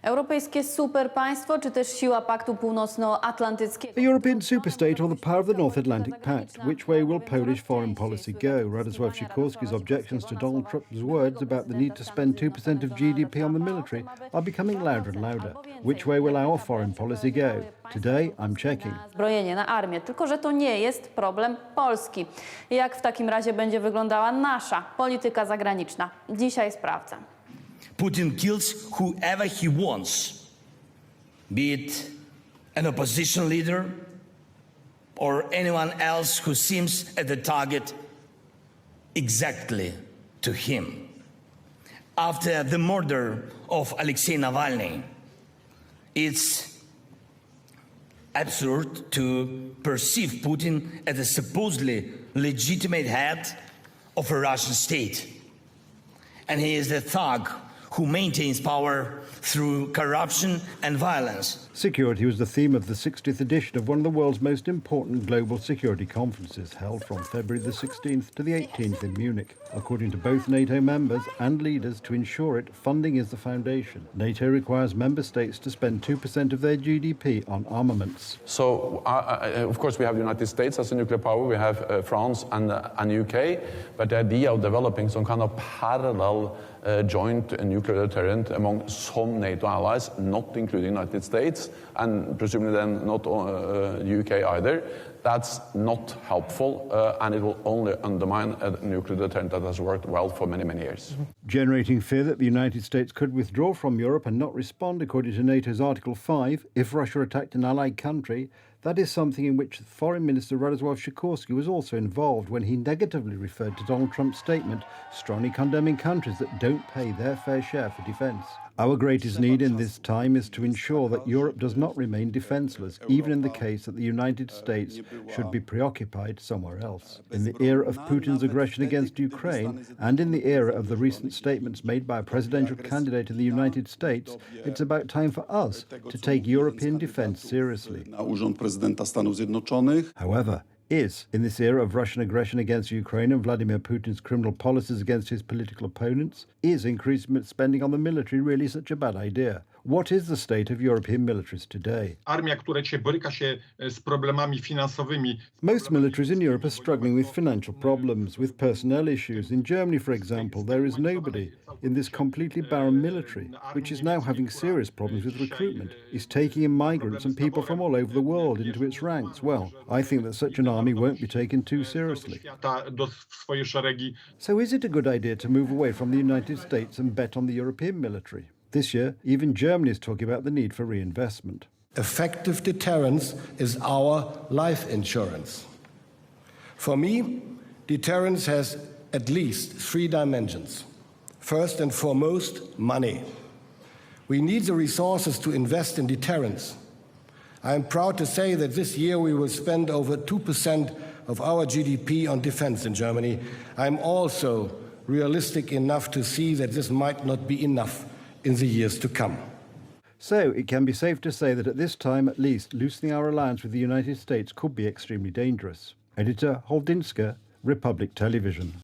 Europejskie superpaństwo czy też siła Paktu Północnoatlantyckiego? A European superstate or the power of the North Atlantic Pact? Which way will Polish foreign policy go? Radosław Sikorski's objections to Donald Trump's words about the need to spend 2% of GDP on the military are becoming louder and louder. Which way will our foreign policy go? Today, I'm checking. Zbrojenie na armię, tylko że to nie jest problem Polski. Jak w takim razie będzie wyglądała nasza polityka zagraniczna? Dzisiaj sprawdzam. Putin kills whoever he wants, be it an opposition leader or anyone else who seems at the target exactly to him. After the murder of Alexei Navalny, it's absurd to perceive Putin as a supposedly legitimate head of a Russian state. And he is the thug who maintains power through corruption and violence. Security was the theme of the 60th edition of one of the world's most important global security conferences, held from February the 16th to the 18th in Munich. According to both NATO members and leaders, to ensure it, funding is the foundation. NATO requires member states to spend 2% of their GDP on armaments. So, of course, we have the United States as a nuclear power, we have France and UK, but the idea of developing some kind of parallel joint nuclear deterrent among some NATO allies, not including the United States, and presumably then not UK either, that's not helpful, and it will only undermine a nuclear deterrent that has worked well for many, many years. Generating fear that the United States could withdraw from Europe and not respond, according to NATO's Article 5, if Russia attacked an allied country. That is something in which Foreign Minister Radosław Sikorski was also involved when he negatively referred to Donald Trump's statement, strongly condemning countries that don't pay their fair share for defence. Our greatest need in this time is to ensure that Europe does not remain defenceless, even in the case that the United States should be preoccupied somewhere else. In the era of Putin's aggression against Ukraine, and in the era of the recent statements made by a presidential candidate in the United States, it's about time for us to take European defence seriously. However, in this era of Russian aggression against Ukraine and Vladimir Putin's criminal policies against his political opponents, is increased spending on the military really such a bad idea? What is the state of European militaries today? Most militaries in Europe are struggling with financial problems, with personnel issues. In Germany, for example, there is nobody in this completely barren military, which is now having serious problems with recruitment, is taking in migrants and people from all over the world into its ranks. Well, I think that such an army won't be taken too seriously. So is it a good idea to move away from the United States and bet on the European military? This year, even Germany is talking about the need for reinvestment. Effective deterrence is our life insurance. For me, deterrence has at least 3 dimensions. First and foremost, money. We need the resources to invest in deterrence. I am proud to say that this year we will spend over 2% of our GDP on defense in Germany. I am also realistic enough to see that this might not be enough in the years to come. So it can be safe to say that at this time, at least, loosening our alliance with the United States could be extremely dangerous. Editor Holdinska, Republic Television.